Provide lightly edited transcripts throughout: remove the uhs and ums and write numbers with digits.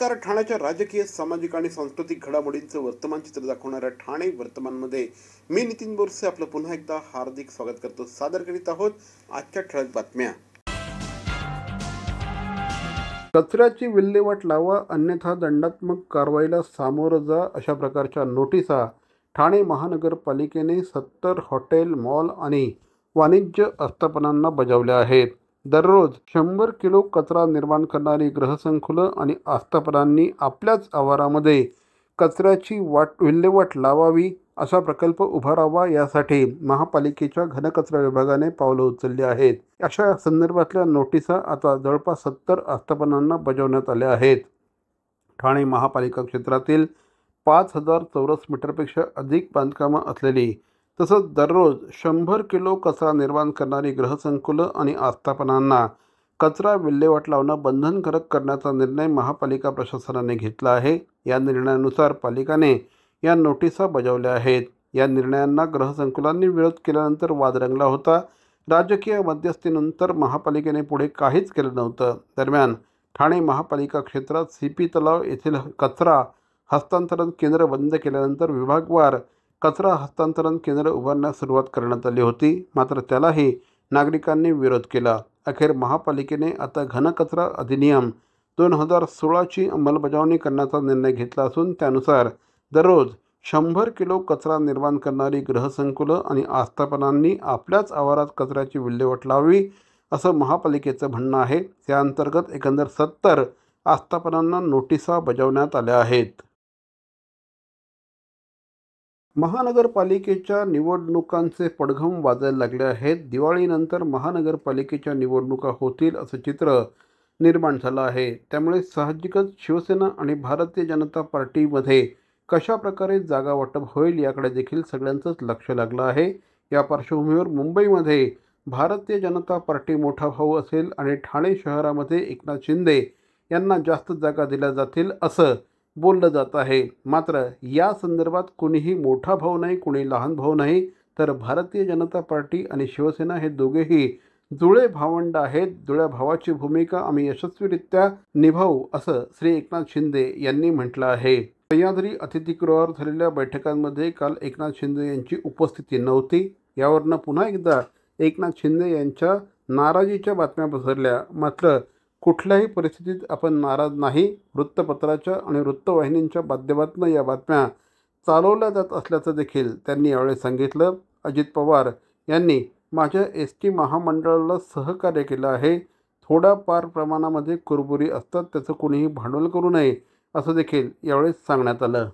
नमस्कार. ठाण्याच्या राजकीय, सामाजिक आणि सांस्कृतिक घडामोडींचं वर्तमान चित्र दाखवणाऱ्या ठाणे वर्तमानमध्ये मी नितीन बोरसे आपलं पुन्हा एकदा हार्दिक स्वागत करतो. सादर करीत आहोत आजच्या ठळक बातम्या. कचऱ्याची विल्हेवाट लावा, अन्यथा दंडात्मक कारवाईला सामोरं जा, अशा प्रकारच्या नोटिसा ठाणे महानगरपालिकेने 70 हॉटेल, मॉल आणि वाणिज्य आस्थापनांना बजावल्या आहेत. दररोज 100 किलो कचरा निर्माण करणारी गृहसंकुलं आणि आस्थापनांनी आपल्याच आवारामध्ये कचऱ्याची विल्हेवाट लावावी, असा प्रकल्प उभारावा, यासाठी महापालिकेच्या घनकचरा विभागाने पावलं उचलली आहेत. अशा संदर्भातल्या नोटिसा आता जवळपास 70 आस्थापनांना बजावण्यात आल्या आहेत. ठाणे महापालिका क्षेत्रातील 5000 चौरस मीटरपेक्षा अधिक बांधकामं असलेली तसंच दररोज 100 किलो कचरा निर्माण करणारी गृहसंकुलं आणि आस्थापनांना कचरा विल्हेवाट लावणं बंधनकारक करण्याचा निर्णय महापालिका प्रशासनाने घेतला आहे. या निर्णयानुसार पालिकाने या नोटिसा बजावल्या आहेत. या निर्णयांना गृहसंकुलांनी विरोध केल्यानंतर वाद रंगला होता. राजकीय मध्यस्थीनंतर महापालिकेने पुढे काहीच केलं नव्हतं. दरम्यान ठाणे महापालिका क्षेत्रात CP तलाव येथील कचरा हस्तांतरण केंद्र बंद केल्यानंतर विभागवार कचरा हस्तांतरण केंद्र उभारण्यास सुरुवात करण्यात आली होती. मात्र त्यालाही नागरिकांनी विरोध केला. अखेर महापालिकेने आता घनकचरा अधिनियम 2016ची अंमलबजावणी करण्याचा निर्णय घेतला असून त्यानुसार दररोज 100 किलो कचरा निर्माण करणारी गृहसंकुलं आणि आस्थापनांनी आपल्याच आवारात कचऱ्याची विल्हेवाट लावावी, असं महापालिकेचं म्हणणं आहे. त्याअंतर्गत एकंदर 70 आस्थापनांना नोटिसा बजावण्यात आल्या आहेत. महानगरपालिकेच्या निवडणुकांचे पडघम वाजायला लागले आहेत. दिवाळीनंतर महानगरपालिकेच्या निवडणुका होतील असं चित्र निर्माण झालं आहे. त्यामुळे साहजिकच शिवसेना आणि भारतीय जनता पार्टीमध्ये कशा प्रकारे जागा वाटप होईल याकडे देखील सगळ्यांचंच लक्ष लागलं आहे. या पार्श्वभूमीवर मुंबईमध्ये भारतीय जनता पार्टी मोठा भाऊ असेल आणि ठाणे शहरामध्ये एकनाथ शिंदे यांना जास्त जागा दिल्या जातील असं बोललं जात आहे. मात्र या संदर्भात कोणीही मोठा भाऊ नाही, कोणी लहान भाऊ नाही, तर भारतीय जनता पार्टी आणि शिवसेना हे दोघेही जुळे भावंड आहेत. जुळ्या भावाची भूमिका आम्ही यशस्वीरित्या निभावू, असं श्री एकनाथ शिंदे यांनी म्हटलं आहे. सह्याद्री अतिथीगृहावर झालेल्या बैठकांमध्ये काल एकनाथ शिंदे यांची उपस्थिती नव्हती. यावरनं पुन्हा एकदा एकनाथ शिंदे यांच्या नाराजीच्या बातम्या पसरल्या. मात्र कुठल्याही परिस्थितीत आपण नाराज नाही. वृत्तपत्राच्या आणि वृत्तवाहिनींच्या माध्यमातून या बातम्या चालवल्या जात असल्याचं देखील त्यांनी यावेळी सांगितलं. अजित पवार यांनी माझ्या ST महामंडळाला सहकार्य केलं आहे. थोड्याफार प्रमाणामध्ये कुरबुरी असतात, त्याचं कोणीही भांडवल करू नये, असं देखील यावेळी सांगण्यात आलं.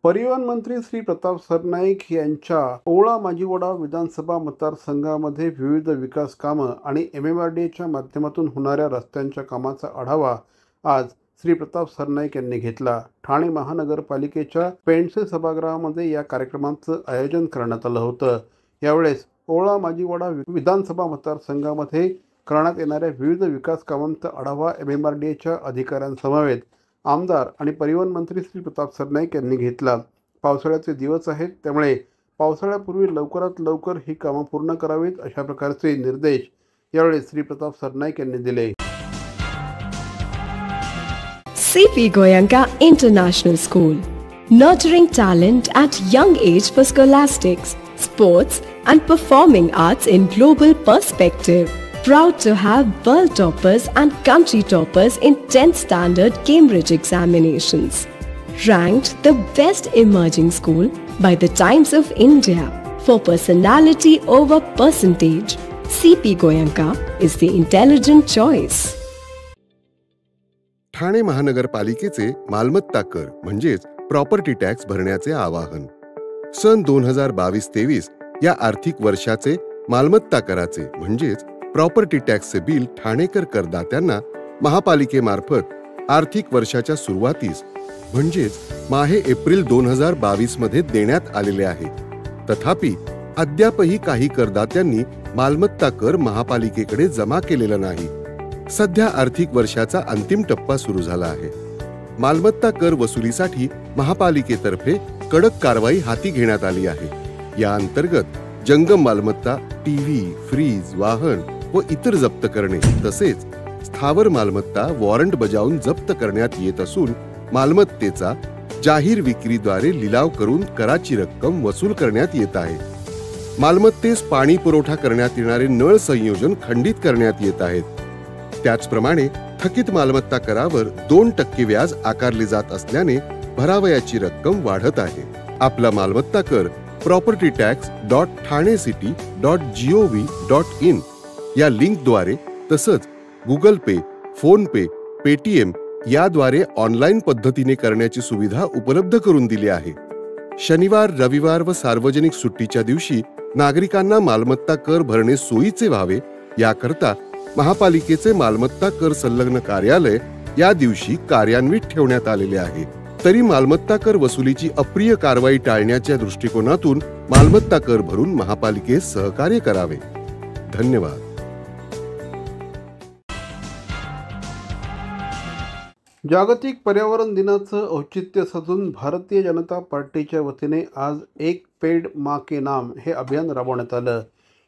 परिवहन मंत्री श्री प्रताप सरनाईक यांच्या ओवळा माजिवडा विधानसभा मतदारसंघामध्ये विविध विकास कामं आणि MMRDAच्या माध्यमातून होणाऱ्या रस्त्यांच्या कामाचा आढावा आज श्री प्रताप सरनाईक यांनी घेतला. ठाणे महानगरपालिकेच्या पेंडसे सभागृहामध्ये या कार्यक्रमाचं आयोजन करण्यात आलं होतं. यावेळेस ओवळा माजिवडा विधानसभा मतदारसंघामध्ये करण्यात येणाऱ्या विविध विकास कामांचा आढावा MMRDAच्या अधिकाऱ्यांसमवेत आमदार आणि परिवहन मंत्री श्री प्रताप सरनाईक यांनी घेतला. पावसाळ्याचे दिवस आहेत, त्यामुळे पावसाळ्यापूर्वी लवकरात लवकर ही कामं पूर्ण करावीत, अशा प्रकारचे निर्देश यावेळी श्री प्रताप सरनाईक यांनी दिले. CP Goenka International School, nurturing talent at young age for scholastics, sports and performing arts in global perspective. Proud to have world toppers and country toppers in 10th standard Cambridge examinations. Ranked the best emerging school by the Times of India for personality over percentage, CP Goenka is the intelligent choice. Thane महानगरपालिकेचे मालमत्ता कर म्हणजेच property tax भरण्याचे आवाहन. सन 2022-23 या आर्थिक वर्षाचे मालमत्ता कराचे म्हणजेच प्रॉपर्टी टॅक्सचे बिल ठाणेकर करदात्यांना महापालिकेमार्फत आर्थिक वर्षाच्या सुरुवातीस म्हणजेच माहे एप्रिल 2022 मध्ये देण्यात आलेले आहे. तथापि अद्यापही काही करदात्यांनी मालमत्ता कर महापालिकेकडे जमा केलेला नाही. सध्या आर्थिक वर्षाचा अंतिम टप्पा सुरू झाला आहे. मालमत्ता कर वसुलीसाठी महापालिकेतर्फे कडक कारवाई हाती घेण्यात आली आहे. या अंतर्गत जंगम मालमत्ता, टीव्ही, फ्रीज, वाहन व इतर जप्त करणे तसेच स्थावर मालमत्ता वॉरंट बजावून जप्त करण्यात येत असून मालमत्तेचा जाहीर विक्रीद्वारे लिलाव करून कराची रक्कम वसूल करण्यात येत आहे. मालमत्तेस पाणी पुरवठा करण्यात येणारे नळ संयोजन खंडित करण्यात येत आहेत. त्याचप्रमाणे थकीत मालमत्ता करावर 2% व्याज आकारले जात असल्याने भरावयाची रक्कम वाढत आहे. आपला मालमत्ता कर propertytax.thanecity.gov.in या लिंकद्वारे तसंच गुगल पे, फोन पे, पेटीएम याद्वारे ऑनलाईन पद्धतीने करण्याची सुविधा उपलब्ध करून दिली आहे. शनिवार, रविवार व सार्वजनिक सुट्टीच्या दिवशी नागरिकांना मालमत्ता कर भरणे सोयीचे व्हावे याकरता महापालिकेचे मालमत्ता कर संलग्न कार्यालय या दिवशी कार्यान्वित ठेवण्यात आलेले आहे. तरी मालमत्ता कर वसुलीची अप्रिय कारवाई टाळण्याच्या दृष्टिकोनातून मालमत्ता कर भरून महापालिकेस सहकार्य करावे. धन्यवाद. जागतिक पर्यावरण दिनाचं औचित्य साधून भारतीय जनता पार्टीच्या वतीने आज एक पेड़ माँ के नाम हे अभियान राबवण्यात आलं.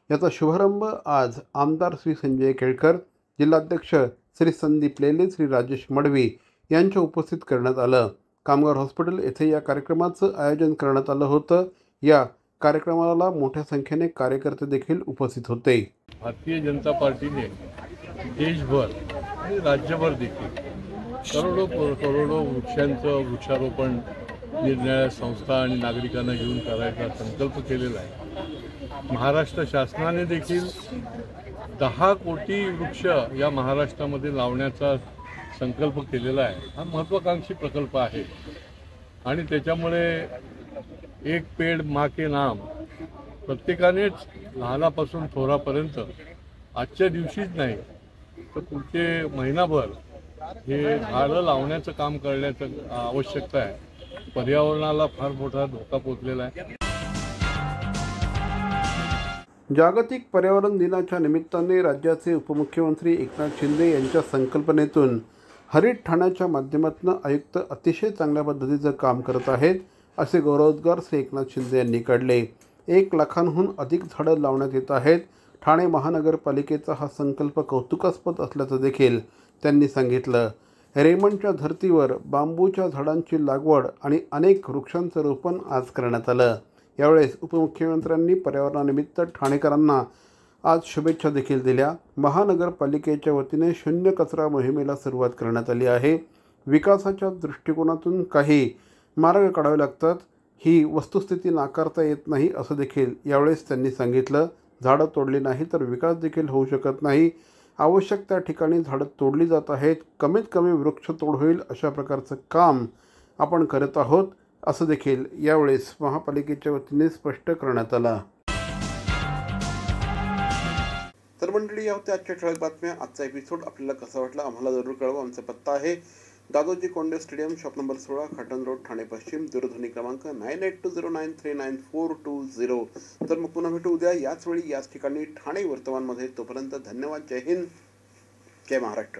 याचा शुभारंभ आज आमदार श्री संजय केळकर, जिल्हाध्यक्ष श्री संदीप लेले, श्री राजेश मडवी यांच्या उपस्थित करण्यात आलं. कामगार हॉस्पिटल येथे या कार्यक्रमाचं आयोजन करण्यात आलं होतं. या कार्यक्रमाला मोठ्या संख्येने कार्यकर्ते देखील उपस्थित होते. भारतीय जनता पार्टीने देशभर आणि राज्यभर देखील करोडो वृक्षांचं वृक्षारोपण निरनिराळ्या संस्था आणि नागरिकांना घेऊन करायचा संकल्प केलेला आहे. महाराष्ट्र शासनाने देखील 10 कोटी वृक्ष या महाराष्ट्रामध्ये लावण्याचा संकल्प केलेला आहे. हा महत्त्वाकांक्षी प्रकल्प आहे आणि त्याच्यामुळे एक पेड़ माँ के नाम प्रत्येकानेच लहानापासून थोरापर्यंत आजच्या दिवशीच नाही तर पुढचे महिनाभर हे झाडं लावण्याचं काम करण्याचं आवश्यकता आहे. पर्यावरणाला फार मोठा धोका पोचलेला आहे. जागतिक पर्यावरण दिनाच्या निमित्ताने राज्याचे उपमुख्यमंत्री एकनाथ शिंदे यांच्या संकल्पनेतून हरित ठाण्याच्या माध्यमातून आयुक्त अतिशय चांगल्या पद्धतीचं काम करत आहेत असे गौरवोद्गार श्री एकनाथ शिंदे यांनी काढले. 1 लाखांहून अधिक झाडं लावण्यात येत आहेत. ठाणे महानगरपालिकेचा हा संकल्प कौतुकास्पद असल्याचं देखील त्यांनी सांगितलं. रेमंडच्या धर्तीवर बांबूच्या झाडांची लागवड आणि अनेक वृक्षांचं रोपण आज करण्यात आलं. यावेळेस उपमुख्यमंत्र्यांनी पर्यावरणानिमित्त ठाणेकरांना आज शुभेच्छा देखील दिल्या. महानगरपालिकेच्या वतीने शून्य कचरा मोहिमेला सुरुवात करण्यात आली आहे. विकासाच्या दृष्टिकोनातून काही मार्ग काढावे लागतात, ही वस्तुस्थिती नाकारता येत नाही असं देखील यावेळेस त्यांनी सांगितलं. झाडं तोडली नाही तर विकास देखील होऊ शकत नाही. आवश्यक त्या ठिकाणी झाडं तोडली जात आहेत. कमीत कमी वृक्षतोड होईल अशा प्रकारचं काम आपण करत आहोत असं देखील यावेळेस महापालिकेच्या वतीने स्पष्ट करण्यात आलं. तर मंडळी, या होत्या आजच्या ठळक बातम्या. आजचा एपिसोड आपल्याला कसा वाटला आम्हाला जरूर कळवा. आमचा पत्ता आहे Dadoji Konde stadium, shop number 16, Khatan road, Thane पश्चिम. दूरध्वनी क्रमांक 9820939420. तर मग पुन्हा भेटू उद्या याच वेळी याच ठिकाणी ठाणे वर्तमानमध्ये. तोपर्यंत धन्यवाद. जय हिंद, जय महाराष्ट्र.